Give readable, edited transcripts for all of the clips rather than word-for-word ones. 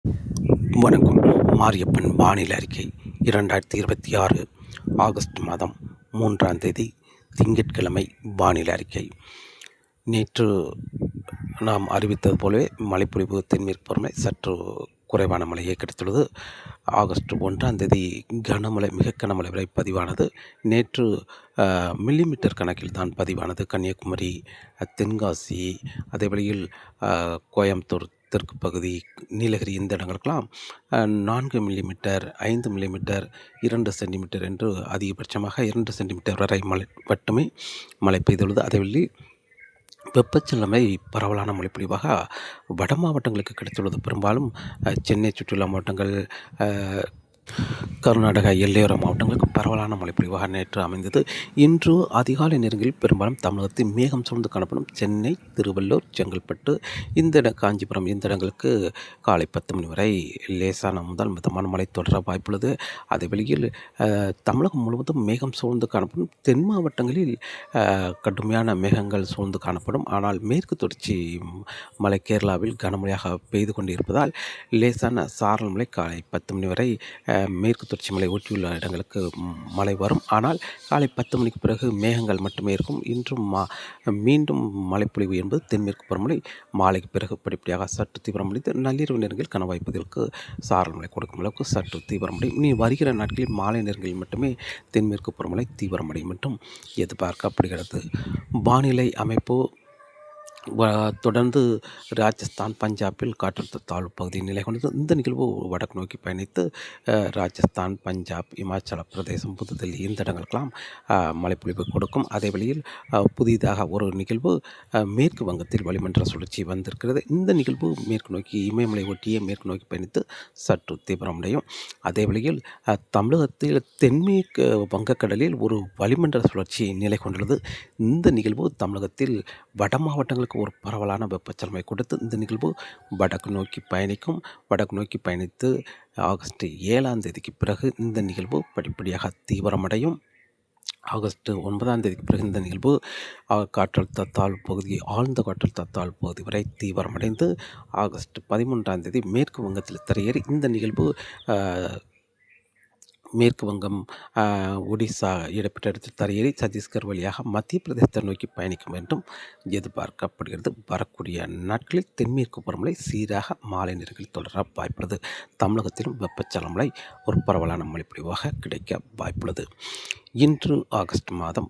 வணக்கம். மாரியப்பன் வானிலை அறிக்கை 2026 ஆகஸ்ட் மாதம் 3ஆம் தேதி திங்கட்கிழமை வானிலை அறிக்கை. நேற்று நாம் அறிவித்தது போலவே மழைப்பொழிவு தென்மேற்கு பருவமழை சற்று குறைவான மழையே கிடைத்துள்ளது. ஆகஸ்ட் 1ஆம் தேதி கனமழை, மிக கனமழை வரை பதிவானது. நேற்று மில்லிமீட்டர் கணக்கில் தான் பதிவானது. கன்னியாகுமரி, தென்காசி, அதே வழியில் கோயம்புத்தூர் தெற்கு பகுதி, நீலகிரி இந்த இடங்களுக்கெல்லாம் 4 மில்லிமீட்டர், 5 மில்லிமீட்டர், 2 சென்டிமீட்டர் என்று அதிகபட்சமாக 2 சென்டிமீட்டர் வரை மழை மட்டுமே மழை பெய்துள்ளது. அதேவழி வெப்பச்சலமை பரவலான மழைப்பொழிவாக வட மாவட்டங்களுக்கு கிடைத்துள்ளது. பெரும்பாலும் சென்னை சுற்றுலா மாவட்டங்கள், கர்நாடகா எல்லையோர மாவட்டங்களுக்கு பரவலான மழைப்பொழிவாக நேற்று அமைந்தது. இன்று அதிகாலை நேரங்களில் பெரும்பாலும் தமிழகத்தில் மேகம் சூழ்ந்து காணப்படும். சென்னை, திருவள்ளூர், செங்கல்பட்டு, காஞ்சிபுரம் இந்த இடங்களுக்கு காலை 10 மணி வரை லேசான முதல் மிதமான மழை தொடர வாய்ப்புள்ளது. அதே வழியில் தமிழகம் முழுவதும் மேகம் சூழ்ந்து காணப்படும். தென் மாவட்டங்களில் கடுமையான மேகங்கள் சூழ்ந்து காணப்படும். ஆனால் மேற்கு தொடர்ச்சி மலை கேரளாவில் கனமழையாக பெய்து கொண்டிருப்பதால் லேசான சாரல் மழை காலை 10 மணி வரை மேற்கு தொடர்ச்சி மலை ஒட்டியுள்ள இடங்களுக்கு மழை வரும். ஆனால் காலை 10 மணிக்கு பிறகு மேகங்கள் மட்டுமே இருக்கும். இன்றும் மீண்டும் மழைப்பொழிவு என்பது தென்மேற்கு பருவமழை மாலைக்கு பிறகு படிப்படியாக சற்று தீவிரமடைந்து நள்ளிரவு நேரங்களில் கனவாய்ப்பதற்கு சாரல் மழை கொடுக்கும் அளவுக்கு சற்று தீவிரமடையும். இனி வருகிற நாட்களில் மாலை நேரங்களில் மட்டுமே தென்மேற்கு பருவமழை தீவிரமடையும் என்றும் எதிர்பார்க்கப்படுகிறது. வானிலை அமைப்பு தொடர்ந்து ராஜஸ்தான், பஞ்சாபில் காற்றழுத்த தாழ்வு பகுதி நிலை கொண்டது. இந்த நிகழ்வு வடக்கு நோக்கி பயணித்து ராஜஸ்தான், பஞ்சாப், இமாச்சல பிரதேசம், புதுதில்லி இந்த இடங்களுக்கெல்லாம் மழைப்பொழிவு கொடுக்கும். அதே வழியில் புதிதாக ஒரு நிகழ்வு மேற்கு வங்கத்தில் வளிமண்டல சுழற்சி வந்திருக்கிறது. இந்த நிகழ்வு மேற்கு நோக்கி இமயமலை ஒட்டியே மேற்கு நோக்கி பயணித்து சற்று தீவிரமடையும். அதே வழியில் தமிழகத்தில் தென்மேற்கு வங்கக்கடலில் ஒரு வளிமண்டல சுழற்சி நிலை கொண்டுள்ளது. இந்த நிகழ்வு தமிழகத்தில் வட மாவட்டங்களுக்கு ஒரு பரவலான வெப்பச்சலமை கொடுத்து இந்த நிகழ்வு வடக்கு நோக்கி பயணிக்கும். வடக்கு நோக்கி பயணித்து ஆகஸ்ட் 7ஆம் தேதிக்கு பிறகு இந்த நிகழ்வு படிப்படியாக தீவிரமடையும். ஆகஸ்ட் 9ஆம் தேதிக்கு பிறகு இந்த நிகழ்வு காற்றழுத்த தாழ்வு பகுதி, ஆழ்ந்த காற்றழுத்த தாழ்வு பகுதி வரை தீவிரமடைந்து ஆகஸ்ட் 13ஆம் தேதி மேற்கு வங்கத்தில் திரையேறி இந்த நிகழ்வு மேற்கு வங்கம், ஒடிசா இடப்பட்ட இடத்தில் தரையேறி சத்தீஸ்கர் வழியாக மத்திய பிரதேசத்தை நோக்கி பயணிக்கும் என்றும் எதிர்பார்க்கப்படுகிறது. வரக்கூடிய நாட்களில் தென்மேற்கு பருவமழை சீராக மாலை நேரங்களில் தொடர வாய்ப்புள்ளது. தமிழகத்திலும் வெப்பச்சலமழை ஒரு பரவலான மழைப்பொழிவாக கிடைக்க வாய்ப்புள்ளது. இன்று ஆகஸ்ட் மாதம்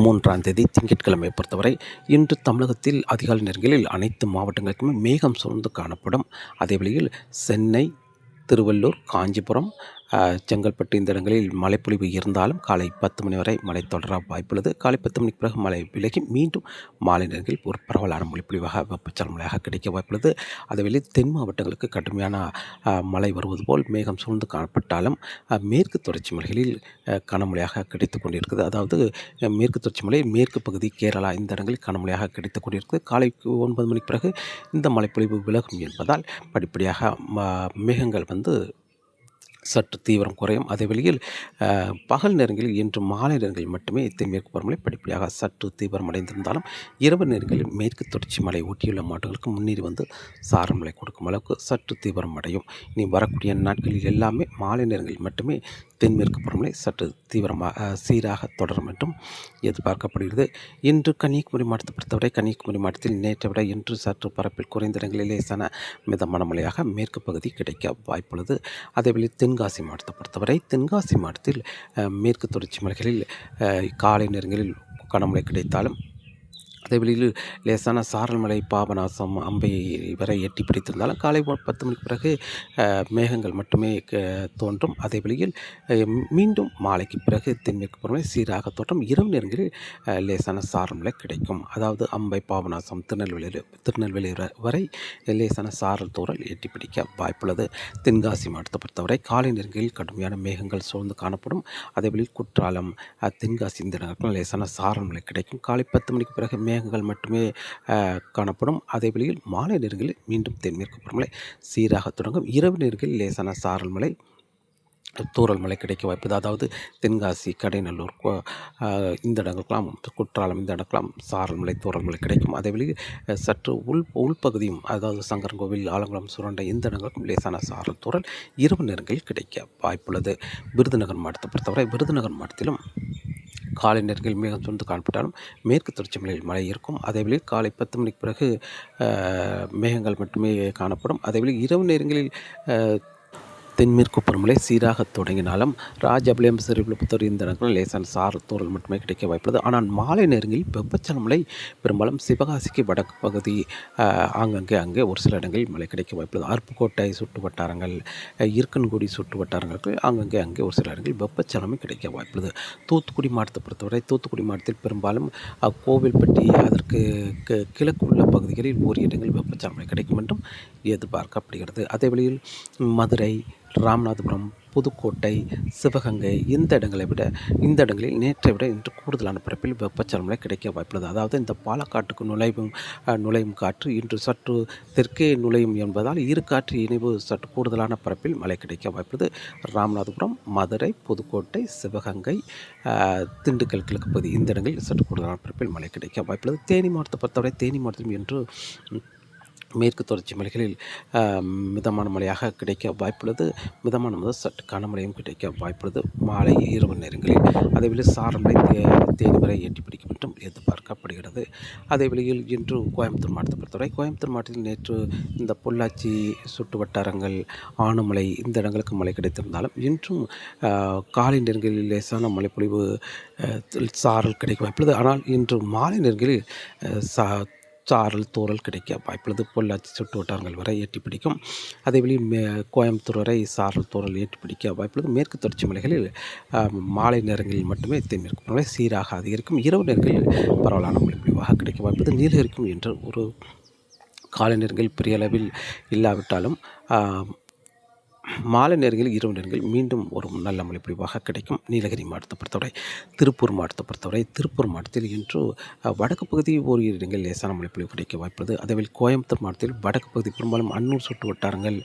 3ஆம் தேதி திங்கட்கிழமை பொறுத்தவரை இன்று தமிழகத்தில் அதிகாலை நேரங்களில் அனைத்து மாவட்டங்களுக்குமே மேகம் சூழ்ந்து காணப்படும். அதே வழியில் சென்னை, திருவள்ளூர், காஞ்சிபுரம், செங்கல்பட்டு இந்த இடங்களில் மழைப்பொழிவு இருந்தாலும் காலை 10 மணி வரை மழை தொடர வாய்ப்புள்ளது. காலை 10 மணிக்கு பிறகு மழை விலகி மீண்டும் மாலை நேரங்களில் ஒரு பரவலான மழைப்பொழிவாக வெப்பச்சலன மழையாக கிடைக்க வாய்ப்புள்ளது. அதேவேளை தென் மாவட்டங்களுக்கு கடுமையான மழை வருவது போல் மேகம் சூழ்ந்து காணப்பட்டாலும் மேற்கு தொடர்ச்சி மலைகளில் கனமழையாக கிடைத்து கொண்டிருக்கிறது. அதாவது மேற்கு தொடர்ச்சி மலை, மேற்கு பகுதி, கேரளா இந்த இடங்களில் கனமழையாக கிடைத்து கொண்டிருக்கிறது. காலை 9 மணிக்கு பிறகு இந்த மழைப்பொழிவு விலகும் என்பதால் படிப்படியாக மேகங்கள் வந்து சற்று தீவிரம் குறையும். அதே வழியில் பகல் நேரங்களில் இன்று மாலை நேரங்களில் மட்டுமே தென்மேற்கு பருவமழை படிப்படியாக சற்று தீவிரமடைந்திருந்தாலும் இரவு நேரங்களில் மேற்கு தொடர்ச்சி மலை ஒட்டியுள்ள மாவட்டங்களுக்கு முன்னேறி வந்து சாரல் மழை கொடுக்கும் அளவுக்கு சற்று தீவிரமடையும். இனி வரக்கூடிய நாட்களில் எல்லாமே மாலை நேரங்களில் மட்டுமே தென்மேற்கு பருவமழை சற்று தீவிரமாக சீராக தொடரும் என்றும் எதிர்பார்க்கப்படுகிறது. இன்று கன்னியாகுமரி மாவட்டத்தை பொறுத்தவரை கன்னியாகுமரி மாவட்டத்தில் நேற்றை விட இன்று சற்று பரப்பில் குறைந்த இடங்களில் லேசான மிதமான மழையாக மேற்கு பகுதி கிடைக்க வாய்ப்புள்ளது. அதேவேளை தென்காசி மாவட்டத்தை பொறுத்தவரை தென்காசி மாவட்டத்தில் மேற்கு தொடர்ச்சி மலைகளில் காலை நேரங்களில் கனமழை கிடைத்தாலும் அதே வழியில் லேசான சாரல் மலை பாபநாசம், அம்பை வரை எட்டி பிடித்திருந்தாலும் காலை 10 மணிக்கு பிறகு மேகங்கள் மட்டுமே தோன்றும். அதே வழியில் மீண்டும் மாலைக்கு பிறகு தென்மேற்கு பருவமழை சீராக தோன்றும். இரவு நேரங்களில் லேசான சாரல் மழை கிடைக்கும். அதாவது அம்பை, பாபநாசம், திருநெல்வேலி வரை லேசான சாரல் தூறல் எட்டி பிடிக்க வாய்ப்புள்ளது. தென்காசி மாவட்டத்தை பொறுத்தவரை காலை நேரங்களில் கடுமையான மேகங்கள் சூழ்ந்து காணப்படும். அதே வழியில் குற்றாலம், தென்காசி இந்த இடங்களுக்கும் லேசான சாரல் மழை கிடைக்கும். காலை 10 மணிக்கு பிறகு மேகங்கள் மட்டுமே காணப்படும். அதே வழியில் மாலை நேரங்களில் மீண்டும் தென்மேற்கு பருவமழை சீராக தொடங்கும். இரவு நேரங்களில் லேசான சாரல் மழை தூறல் மழை கிடைக்க வாய்ப்புது. அதாவது தென்காசி, கடைநல்லூர், இந்த இடங்களுக்கெல்லாம் குற்றாலம், இந்த இடங்களுக்கெல்லாம் சாரல் மழை, தூறல் மழை கிடைக்கும். அதேவேளை சற்று உள்பகுதியும், அதாவது சங்கரன்கோவில், ஆலங்குளம், சுரண்டை இந்த இடங்களுக்கும் லேசான சாரல் தூறல் இரவு நேரங்களில் கிடைக்க வாய்ப்புள்ளது. விருதுநகர் மாவட்டத்தை பொறுத்தவரை விருதுநகர் மாவட்டத்திலும் காலை நேரங்களில் மேகம் சூழ்ந்து காணப்பட்டாலும் மேற்கு தொடர்ச்சி மலையில் மழை இருக்கும். அதேவேளை காலை 10 மணிக்கு பிறகு மேகங்கள் மட்டுமே காணப்படும். அதேவேளை இரவு நேரங்களில் தென்மேற்கு பருவமழை சீராக தொடங்கினாலும் ராஜபாளையம், ஸ்ரீவில்லிபுத்தூர் இந்த இடங்களில் லேசான சாரல் தூறல் மட்டுமே கிடைக்க வாய்ப்புள்ளது. ஆனால் மாலை நேரங்களில் வெப்பச்சலன மழை பெரும்பாலும் சிவகாசிக்கு வடக்கு பகுதி அங்கே ஒரு சில இடங்களில் மழை கிடைக்க வாய்ப்புள்ளது. அருப்புக்கோட்டை சுற்று வட்டாரங்கள், இருக்கன்குடி சுற்று வட்டாரங்களுக்கு அங்கே ஒரு சில இடங்களில் வெப்பச்சலனமே கிடைக்க வாய்ப்புள்ளது. தூத்துக்குடி மாவட்டத்தை பொறுத்தவரை தூத்துக்குடி மாவட்டத்தில் பெரும்பாலும் கோவில்பட்டி அதற்கு கிழக்கு உள்ள பகுதிகளில் ஓரிரு இடங்களில் வெப்பச்சலன மழை கிடைக்கும் என்றும் எதிர்பார்க்கப்படுகிறது. அதே வழியில் மதுரை, ராமநாதபுரம், புதுக்கோட்டை, சிவகங்கை இந்த இடங்களில் நேற்றை விட இன்று கூடுதலான பரப்பில் வெப்பச்சலன மழை கிடைக்க வாய்ப்புள்ளது. அதாவது இந்த பாலக்காட்டுக்கு நுழையும் காற்று இன்று சற்று தெற்கே நுழையும் என்பதால் இரு காற்று இணைவு சற்று கூடுதலான பரப்பில் மழை கிடைக்க வாய்ப்புள்ளது. ராமநாதபுரம், மதுரை, புதுக்கோட்டை, சிவகங்கை, திண்டுக்கல் கிழக்கு பகுதி இந்த இடங்களில் சற்று கூடுதலான பரப்பில் மழை கிடைக்க வாய்ப்புள்ளது. தேனி மாவட்டத்தை பொறுத்தவரை தேனி மாவட்டத்தில் இன்று மேற்கு தொடர்ச்சி மலைகளில் மிதமான மழையாக கிடைக்க வாய்ப்புள்ளது. மிதமான முதல் சற்று கனமழையும் கிடைக்க வாய்ப்புள்ளது மாலை இரவு நேரங்களில். அதேவேளை சாரமழை தேனி வரை எட்டி பிடிக்கும் என்றும் எதிர்பார்க்கப்படுகிறது. அதே வேளையில் இன்று கோயம்புத்தூர் மாவட்டத்தை பொறுத்தவரை கோயம்புத்தூர் மாவட்டத்தில் நேற்று இந்த பொள்ளாச்சி சுற்று வட்டாரங்கள், ஆனமலை இந்த இடங்களுக்கு மழை கிடைத்திருந்தாலும் இன்றும் காலை நேரங்களில் லேசான மழைப்பொழிவு சாரல் கிடைக்க வாய்ப்புள்ளது. ஆனால் இன்று மாலை நேரங்களில் சாரல் தூறல் கிடைக்க வாய்ப்புள்ளது. பொள்ளாச்சி சுற்று வட்டாரங்கள் வரை எட்டி பிடிக்கும். அதேவேளை கோயம்புத்தூர் வரை சாரல் தூறல் எட்டி பிடிக்க வாய்ப்புள்ளது. மேற்கு தொடர்ச்சி மலைகளில் மாலை நேரங்களில் மட்டுமே தென்மேற்கு மழை சீராக அதிகரிக்கும். இரவு நேரங்களில் பரவலான மழை பொழிவாக கிடைக்க வாய்ப்புள்ளது. நீடிக்கும் என்று ஒரு காலை நேரங்களில் பெரிய அளவில் இல்லாவிட்டாலும் மாலை நேரங்களில் இரவு நேரங்களில் மீண்டும் ஒரு நல்ல மழை பொழிவாக கிடைக்கும். நீலகிரி மாவட்டத்தை பொறுத்தவரை திருப்பூர் மாவட்டத்தில் இன்று வடக்கு பகுதி ஓரிரு இடங்களில் லேசான மழை பொழிவு கிடைக்க வாய்ப்புள்ளது. அதேவேளை கோயம்புத்தூர் மாவட்டத்தில் வடக்கு பகுதி பெரும்பாலும் அன்னூர் சுற்று வட்டாரங்கள்,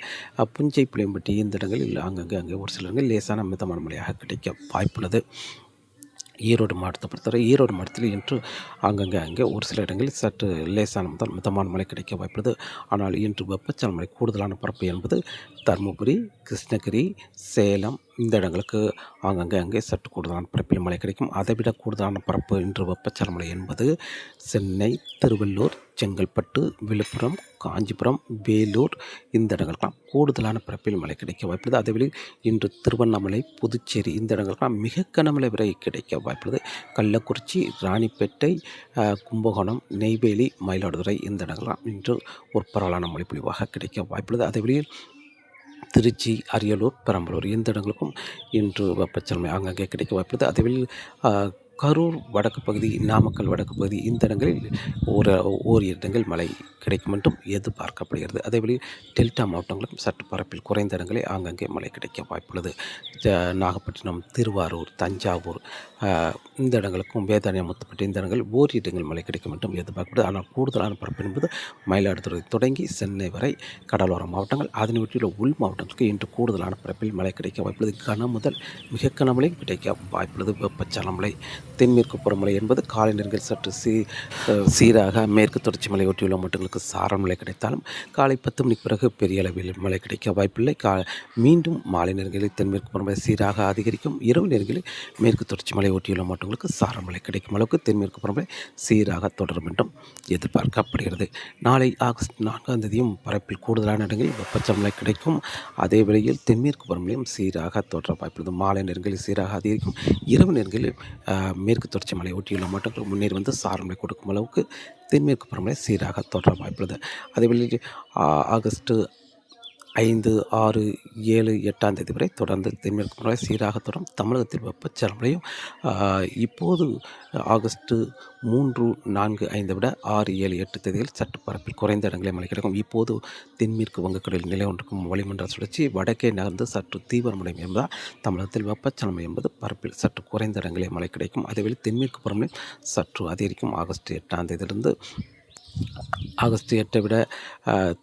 புஞ்சை, புளியம்பட்டி இந்த இடங்களில் அங்கே ஒரு சில இடங்களில் லேசான மிதமான மழையாக கிடைக்க வாய்ப்புள்ளது. ஈரோடு மாவட்டத்தை பொறுத்தவரை ஈரோடு மாவட்டத்தில் இன்று அங்கே ஒரு சில இடங்களில் சற்று லேசான முதல் மிதமான மழை கிடைக்க வாய்ப்புள்ளது. ஆனால் இன்று வெப்பச்சலன மழை கூடுதலான பரப்பு என்பது தருமபுரி, கிருஷ்ணகிரி, சேலம் இந்த இடங்களுக்கு அங்கே சற்று கூடுதலான பரப்பில் மழை கிடைக்கும். அதைவிட கூடுதலான பரப்பு இன்று வெப்பச்சலன மழை என்பது சென்னை, திருவள்ளூர், செங்கல்பட்டு, விழுப்புரம், காஞ்சிபுரம், வேலூர் இந்த இடங்களுக்கெல்லாம் கூடுதலான பரப்பில் மழை கிடைக்க வாய்ப்புள்ளது. அதேவேளை இன்று திருவண்ணாமலை, புதுச்சேரி இந்த இடங்களுக்கெல்லாம் மிக கனமழை வரை கிடைக்க வாய்ப்புள்ளது. கள்ளக்குறிச்சி, ராணிப்பேட்டை, கும்பகோணம், நெய்வேலி, மயிலாடுதுறை இந்த இடங்கள்லாம் இன்று ஒரு பரவலான மழை பொழிவாக கிடைக்க வாய்ப்புள்ளது. அதேவேளையில் திருச்சி, அரியலூர், பெரம்பலூர் இந்த இடங்களுக்கும் இன்று வெப்பச்சலனை அங்கங்கே கிடைக்க வாய்ப்புள்ளது. அதேவேளையில் கரூர் வடக்கு பகுதி, நாமக்கல் வடக்கு பகுதி இந்த இடங்களில் ஓரிரு இடங்கள் மழை கிடைக்கும் என்றும் எதிர்பார்க்கப்படுகிறது. அதேவேளை டெல்டா மாவட்டங்களுக்கும் சற்று பரப்பில் குறைந்த இடங்களில் ஆங்கங்கே மழை கிடைக்க வாய்ப்புள்ளது. நாகப்பட்டினம், திருவாரூர், தஞ்சாவூர் இந்த இடங்களுக்கும் வேதாரண்யம், முத்துப்பட்டி இந்த இடங்களில் ஓரிரு இடங்கள் மழை கிடைக்கும் என்றும் எதிர்பார்க்கப்படுது. ஆனால் கூடுதலான பரப்பு என்பது மயிலாடுதுறை தொடங்கி சென்னை வரை கடலோர மாவட்டங்கள், அதனை ஒட்டியுள்ள உள் மாவட்டங்களுக்கு இன்று கூடுதலான பரப்பில் மழை கிடைக்க வாய்ப்புள்ளது. கன முதல் மிக கனமழை கிடைக்க வாய்ப்புள்ளது. வெப்பச்சலன மழை தென்மேற்கு பருவமழை என்பது காலை நேரங்களில் சற்று சீராக மேற்கு தொடர்ச்சி மலை ஒட்டியுள்ள மாவட்டங்களுக்கு சாரல் மழை கிடைத்தாலும் காலை 10 மணிக்கு பிறகு பெரிய அளவில் மழை கிடைக்க வாய்ப்பில்லை. மீண்டும் மாலை நேரங்களில் தென்மேற்கு பருவமழை சீராக அதிகரிக்கும். இரவு நேரங்களில் மேற்கு தொடர்ச்சி மலை ஒட்டியுள்ள மாவட்டங்களுக்கு சாரல் மழை கிடைக்கும் அளவுக்கு தென்மேற்கு பருவமழை சீராக தொடரும் என்றும் எதிர்பார்க்கப்படுகிறது. நாளை ஆகஸ்ட் 4ஆம் தேதியும் பரப்பில் கூடுதலான இடங்களில் வெப்பச்சலன மழை கிடைக்கும். அதே வேளையில் தென்மேற்கு பருவமழையும் சீராக தொடர வாய்ப்புள்ளது. மாலை நேரங்களில் சீராக அதிகரிக்கும். இரவு நேரங்களில் மேற்கு தொடர்ச்சி மலை ஒட்டியுள்ள மாவட்டங்கள் முன்னேறி வந்து சாரல் மழை கொடுக்கும் அளவுக்கு தென்மேற்கு பருவமழை சீராக தொடர வாய்ப்புள்ளது. அதேவேளை ஆகஸ்ட் 5, 6, 7, 8ஆம் தேதி வரை தொடர்ந்து தென்மேற்கு பருவமழை சீராக தொடரும். தமிழகத்தில் வெப்பச்சலன மழையும் இப்போது ஆகஸ்ட் 3, 4, 5 விட 6, 7, 8 தேதியில் சற்று பரப்பில் குறைந்த இடங்களில் மழை கிடைக்கும். இப்போது தென்மேற்கு வங்கக்கடலில் நிலை ஒன்றுக்கும் வளிமண்டல சுழற்சி வடக்கே நகர்ந்து சற்று தீவிரமடையும் என்பதால் தமிழகத்தில் வெப்பச்சலன மழை என்பது பரப்பில் சற்று குறைந்த இடங்களில் மழை கிடைக்கும். அதேவேளை தென்மேற்கு பருவமழை சற்று அதிகரிக்கும். ஆகஸ்ட் 8ஆம் தேதியிலிருந்து ஆகஸ்ட் 8 விட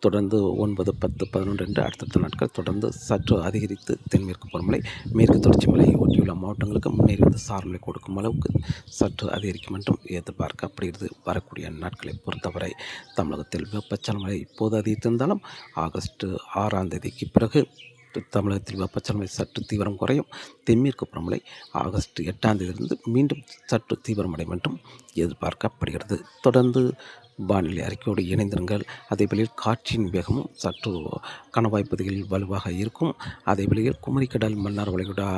தொடர்ந்து 9, 10, 11 என்று அடுத்தடுத்த நாட்கள் தொடர்ந்து சற்று அதிகரித்து தென்மேற்கு பருவமழை மேற்கு தொடர்ச்சி மலையை ஒட்டியுள்ள மாவட்டங்களுக்கு முன்னேறி வந்து சாரலை கொடுக்கும் அளவுக்கு சற்று அதிகரிக்கும் என்றும் எதிர்பார்க்கப்படுகிறது. வரக்கூடிய நாட்களை பொறுத்தவரை தமிழகத்தில் வெப்பச்சலன இப்போது அதிகரித்திருந்தாலும் ஆகஸ்ட் 6ஆம் தேதிக்கு பிறகு தமிழகத்தில் வெப்பச்சலனை சற்று தீவிரம் குறையும். தென்மேற்கு பருவமழை ஆகஸ்ட் 8ஆம் தேதியிலிருந்து மீண்டும் சற்று தீவிரமடையும் என்றும் எதிர்பார்க்கப்படுகிறது. தொடர்ந்து வானிலை அறிக்கையோடு இணைந்திருங்கள். அதேவேளையில் காற்றின் வேகமும் சற்று கணவாய்ப்பகுதிகளில் வலுவாக இருக்கும். அதேவேளையில் குமரிக்கடல், மன்னார் வளைகுடா,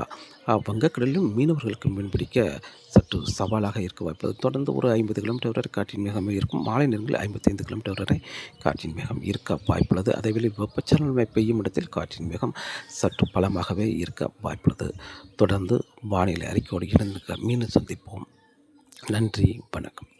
வங்கக்கடலிலும் மீனவர்களுக்கு மீன்பிடிக்க சற்று சவாலாக இருக்க வாய்ப்பது. தொடர்ந்து ஒரு 50 கிலோமீட்டர் வரை காற்றின் வேகமே இருக்கும். மாலை நேரங்களில் 55 கிலோமீட்டர் வரை காற்றின் வேகம் இருக்க வாய்ப்புள்ளது. அதேவேளை வெப்பச்சலனை பெய்யும் இடத்தில் காற்றின் வேகம் சற்று பலமாகவே இருக்க வாய்ப்புள்ளது. தொடர்ந்து வானிலை அறிக்கையோடு இணைந்திருக்க மீண்டும் சந்திப்போம். நன்றி, வணக்கம்.